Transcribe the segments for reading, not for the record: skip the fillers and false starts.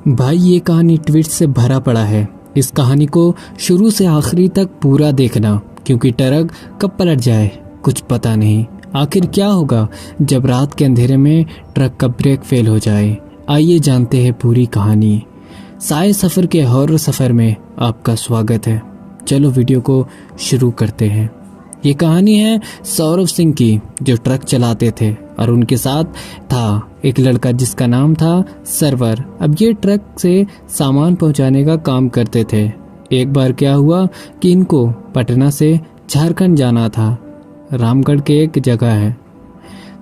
भाई ये कहानी ट्विस्ट से भरा पड़ा है। इस कहानी को शुरू से आखिरी तक पूरा देखना, क्योंकि ट्रक कब पलट जाए कुछ पता नहीं। आखिर क्या होगा जब रात के अंधेरे में ट्रक का ब्रेक फेल हो जाए। आइए जानते हैं पूरी कहानी। साए सफ़र के हॉरर सफ़र में आपका स्वागत है। चलो वीडियो को शुरू करते हैं। ये कहानी है सौरभ सिंह की, जो ट्रक चलाते थे और उनके साथ था एक लड़का जिसका नाम था सरवर। अब ये ट्रक से सामान पहुंचाने का काम करते थे। एक बार क्या हुआ कि इनको पटना से झारखंड जाना था। रामगढ़ के एक जगह है,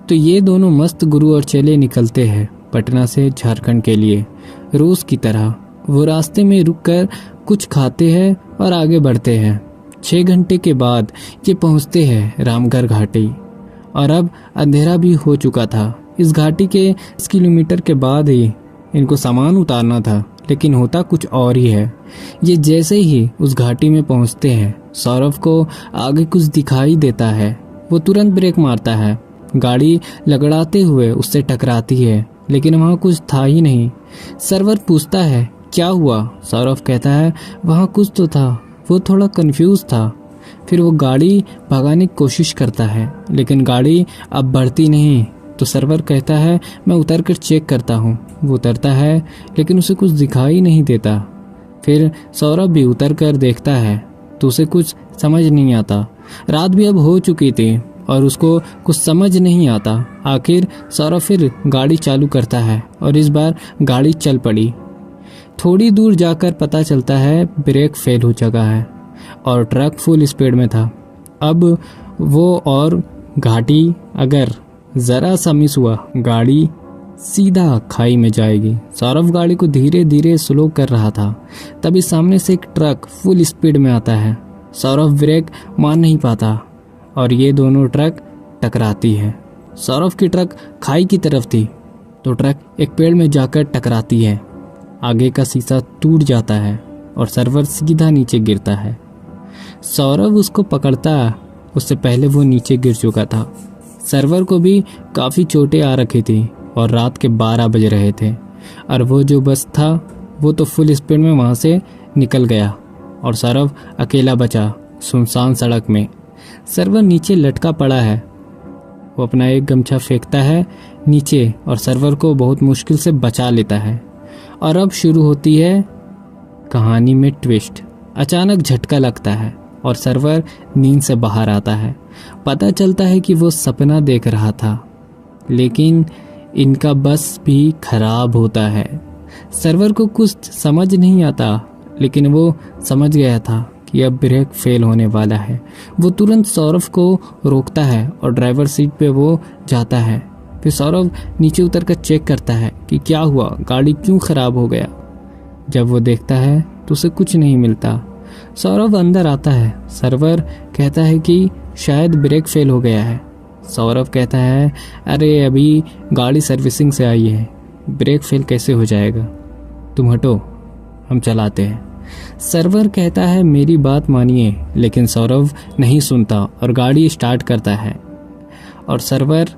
तो ये दोनों मस्त गुरु और चेले निकलते हैं पटना से झारखंड के लिए। रोज़ की तरह वो रास्ते में रुककर कुछ खाते हैं और आगे बढ़ते हैं। 6 घंटे के बाद ये पहुंचते हैं रामगढ़ घाटी, और अब अंधेरा भी हो चुका था। इस घाटी के 10 किलोमीटर के बाद ही इनको सामान उतारना था, लेकिन होता कुछ और ही है। ये जैसे ही उस घाटी में पहुंचते हैं, सौरभ को आगे कुछ दिखाई देता है। वो तुरंत ब्रेक मारता है। गाड़ी लगड़ाते हुए उससे टकराती है, लेकिन वहाँ कुछ था ही नहीं। सरवर पूछता है क्या हुआ। सौरभ कहता है वहाँ कुछ तो था। वो थोड़ा कंफ्यूज था। फिर वो गाड़ी भगाने की कोशिश करता है, लेकिन गाड़ी अब बढ़ती नहीं। तो सरवर कहता है मैं उतर कर चेक करता हूँ। वो उतरता है, लेकिन उसे कुछ दिखाई नहीं देता। फिर सौरभ भी उतर कर देखता है, तो उसे कुछ समझ नहीं आता। रात भी अब हो चुकी थी और उसको कुछ समझ नहीं आता। आखिर सौरभ फिर गाड़ी चालू करता है और इस बार गाड़ी चल पड़ी। थोड़ी दूर जाकर पता चलता है ब्रेक फेल हो चुका है और ट्रक फुल स्पीड में था। अब वो और घाटी अगर ज़रा सा मिस हुआ, गाड़ी सीधा खाई में जाएगी। सौरभ गाड़ी को धीरे धीरे स्लो कर रहा था, तभी सामने से एक ट्रक फुल स्पीड में आता है। सौरभ ब्रेक मार नहीं पाता और ये दोनों ट्रक टकराती है। सौरभ की ट्रक खाई की तरफ थी, तो ट्रक एक पेड़ में जाकर टकराती है। आगे का शीशा टूट जाता है और सरवर सीधा नीचे गिरता है। सौरभ उसको पकड़ता, उससे पहले वो नीचे गिर चुका था। सरवर को भी काफ़ी चोटें आ रखी थी और रात के 12 बज रहे थे, और वो जो बस था वो तो फुल स्पीड में वहाँ से निकल गया और सौरभ अकेला बचा सुनसान सड़क में। सरवर नीचे लटका पड़ा है। वो अपना एक गमछा फेंकता है नीचे और सरवर को बहुत मुश्किल से बचा लेता है। और अब शुरू होती है कहानी में ट्विस्ट। अचानक झटका लगता है और सरवर नींद से बाहर आता है। पता चलता है कि वो सपना देख रहा था, लेकिन इनका बस भी खराब होता है। सरवर को कुछ समझ नहीं आता, लेकिन वो समझ गया था कि अब ब्रेक फेल होने वाला है। वो तुरंत सौरभ को रोकता है और ड्राइवर सीट पे वो जाता है। फिर सौरभ नीचे उतर कर चेक करता है कि क्या हुआ, गाड़ी क्यों खराब हो गया। जब वो देखता है तो उसे कुछ नहीं मिलता। सौरभ अंदर आता है। सरवर कहता है कि शायद ब्रेक फेल हो गया है। सौरभ कहता है अरे अभी गाड़ी सर्विसिंग से आई है, ब्रेक फेल कैसे हो जाएगा, तुम हटो, हम चलाते हैं। सरवर कहता है मेरी बात मानिए, लेकिन सौरभ नहीं सुनता और गाड़ी स्टार्ट करता है। और सरवर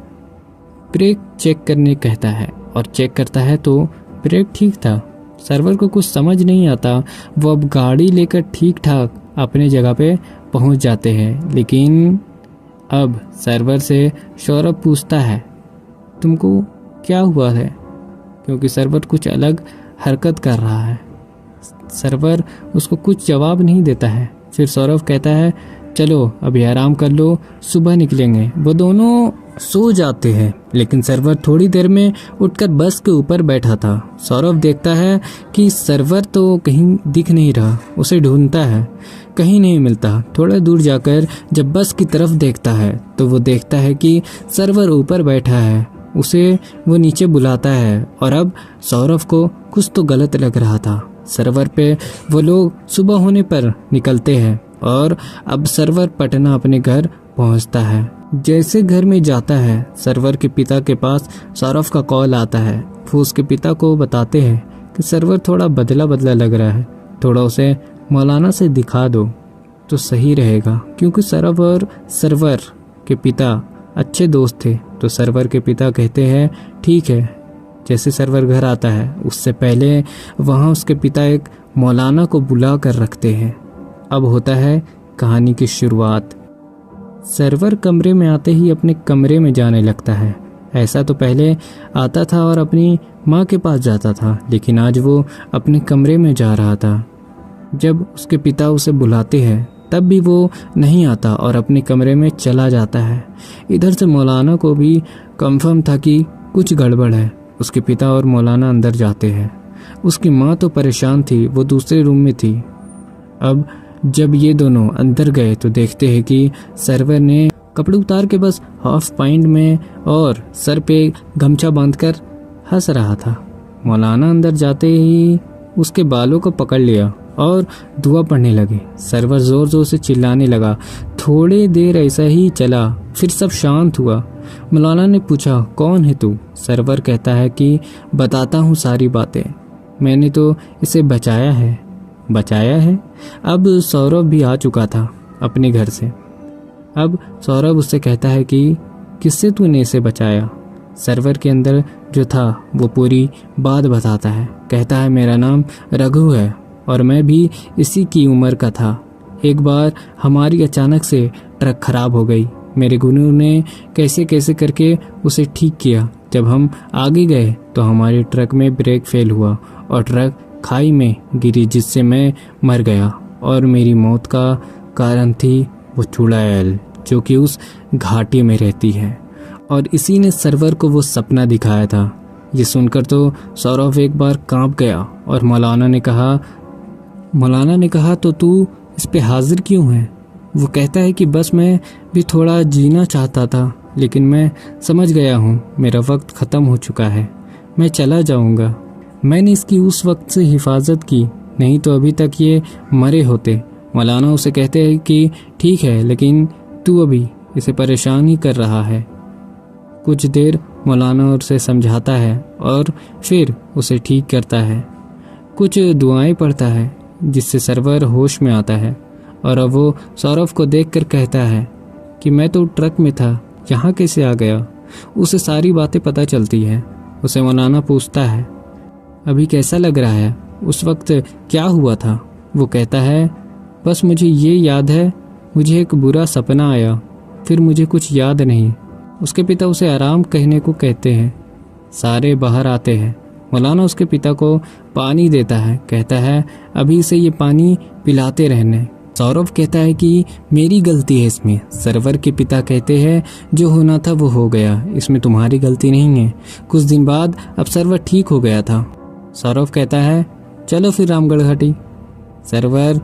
ब्रेक चेक करने कहता है और चेक करता है तो ब्रेक ठीक था। सरवर को कुछ समझ नहीं आता। वो अब गाड़ी लेकर ठीक ठाक अपने जगह पे पहुंच जाते हैं, लेकिन अब सरवर से सौरभ पूछता है तुमको क्या हुआ है, क्योंकि सरवर कुछ अलग हरकत कर रहा है। सरवर उसको कुछ जवाब नहीं देता है। फिर सौरभ कहता है चलो अभी आराम कर लो, सुबह निकलेंगे। वो दोनों सो जाते हैं, लेकिन सरवर थोड़ी देर में उठकर बस के ऊपर बैठा था। सौरभ देखता है कि सरवर तो कहीं दिख नहीं रहा। उसे ढूंढता है, कहीं नहीं मिलता। थोड़ा दूर जाकर जब बस की तरफ देखता है तो वो देखता है कि सरवर ऊपर बैठा है। उसे वो नीचे बुलाता है और अब सौरभ को कुछ तो गलत लग रहा था। सरवर पे वो लोग सुबह होने पर निकलते हैं और अब सरवर पटना अपने घर पहुंचता है। जैसे घर में जाता है, सरवर के पिता के पास सौरभ का कॉल आता है। वो उसके पिता को बताते हैं कि सरवर थोड़ा बदला बदला लग रहा है, थोड़ा उसे मौलाना से दिखा दो तो सही रहेगा। क्योंकि सौरभ और सरवर के पिता अच्छे दोस्त थे, तो सरवर के पिता कहते हैं ठीक है, जैसे सरवर घर आता है उससे पहले वहाँ उसके पिता एक मौलाना को बुला कर रखते हैं। अब होता है कहानी की शुरुआत। सरवर कमरे में आते ही अपने कमरे में जाने लगता है। ऐसा तो पहले आता था और अपनी माँ के पास जाता था, लेकिन आज वो अपने कमरे में जा रहा था। जब उसके पिता उसे बुलाते हैं तब भी वो नहीं आता और अपने कमरे में चला जाता है। इधर से मौलाना को भी कंफर्म था कि कुछ गड़बड़ है। उसके पिता और मौलाना अंदर जाते हैं। उसकी माँ तो परेशान थी, वो दूसरे रूम में थी। अब जब ये दोनों अंदर गए तो देखते हैं कि सरवर ने कपड़े उतार के बस हाफ पैंट में और सर पे गमछा बांधकर हंस रहा था। मौलाना अंदर जाते ही उसके बालों को पकड़ लिया और दुआ पढ़ने लगे। सरवर जोर जोर से चिल्लाने लगा। थोड़ी देर ऐसा ही चला, फिर सब शांत हुआ। मौलाना ने पूछा, कौन है तू? सरवर कहता है कि बताता हूँ सारी बातें, मैंने तो इसे बचाया है। बचाया है? अब सौरभ भी आ चुका था अपने घर से। अब सौरभ उससे कहता है कि किससे तूने इसे बचाया? सरवर के अंदर जो था वो पूरी बात बताता है। कहता है मेरा नाम रघु है और मैं भी इसी की उम्र का था। एक बार हमारी अचानक से ट्रक खराब हो गई। मेरे गुरु ने कैसे कैसे करके उसे ठीक किया। जब हम आगे गए तो हमारे ट्रक में ब्रेक फेल हुआ और ट्रक खाई में गिरी, जिससे मैं मर गया। और मेरी मौत का कारण थी वो चुड़ैल जो कि उस घाटी में रहती है, और इसी ने सरवर को वो सपना दिखाया था। ये सुनकर तो सौरभ एक बार कांप गया और मौलाना ने कहा तो तू इस पे हाजिर क्यों है? वो कहता है कि बस मैं भी थोड़ा जीना चाहता था, लेकिन मैं समझ गया हूँ मेरा वक्त ख़त्म हो चुका है, मैं चला जाऊँगा। मैंने इसकी उस वक्त से हिफाजत की, नहीं तो अभी तक ये मरे होते। मौलाना उसे कहते हैं कि ठीक है, लेकिन तू अभी इसे परेशान ही कर रहा है। कुछ देर मौलाना उसे समझाता है और फिर उसे ठीक करता है। कुछ दुआएं पढ़ता है जिससे सरवर होश में आता है, और अब वो सौरभ को देखकर कहता है कि मैं तो ट्रक में था, यहाँ कैसे आ गया? उसे सारी बातें पता चलती है। उसे मौलाना पूछता है अभी कैसा लग रहा है, उस वक्त क्या हुआ था? वो कहता है बस मुझे ये याद है, मुझे एक बुरा सपना आया, फिर मुझे कुछ याद नहीं। उसके पिता उसे आराम कहने को कहते हैं। सारे बाहर आते हैं। मौलाना उसके पिता को पानी देता है, कहता है अभी से ये पानी पिलाते रहने। सौरभ कहता है कि मेरी गलती है इसमें। सरवर के पिता कहते हैं जो होना था वो हो गया, इसमें तुम्हारी गलती नहीं है। कुछ दिन बाद अब सरवर ठीक हो गया था। सौरभ कहता है चलो फिर रामगढ़ घाटी। सरवर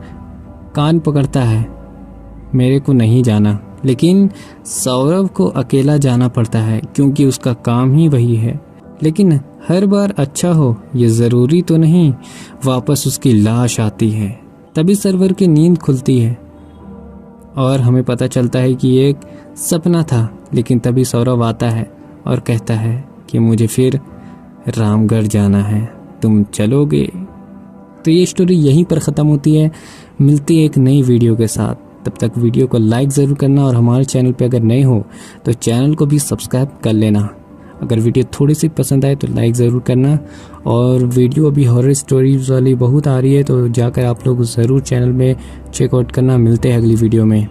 कान पकड़ता है, मेरे को नहीं जाना, लेकिन सौरभ को अकेला जाना पड़ता है क्योंकि उसका काम ही वही है। लेकिन हर बार अच्छा हो ये ज़रूरी तो नहीं। वापस उसकी लाश आती है, तभी सरवर की नींद खुलती है और हमें पता चलता है कि एक सपना था। लेकिन तभी सौरभ आता है और कहता है कि मुझे फिर रामगढ़ जाना है, तुम चलोगे? तो ये स्टोरी यहीं पर ख़त्म होती है। मिलती है एक नई वीडियो के साथ। तब तक वीडियो को लाइक ज़रूर करना और हमारे चैनल पे अगर नए हो तो चैनल को भी सब्सक्राइब कर लेना। अगर वीडियो थोड़ी सी पसंद आए तो लाइक ज़रूर करना। और वीडियो अभी हॉरर स्टोरीज वाली बहुत आ रही है, तो जाकर आप लोग ज़रूर चैनल में चेकआउट करना। मिलते हैं अगली वीडियो में।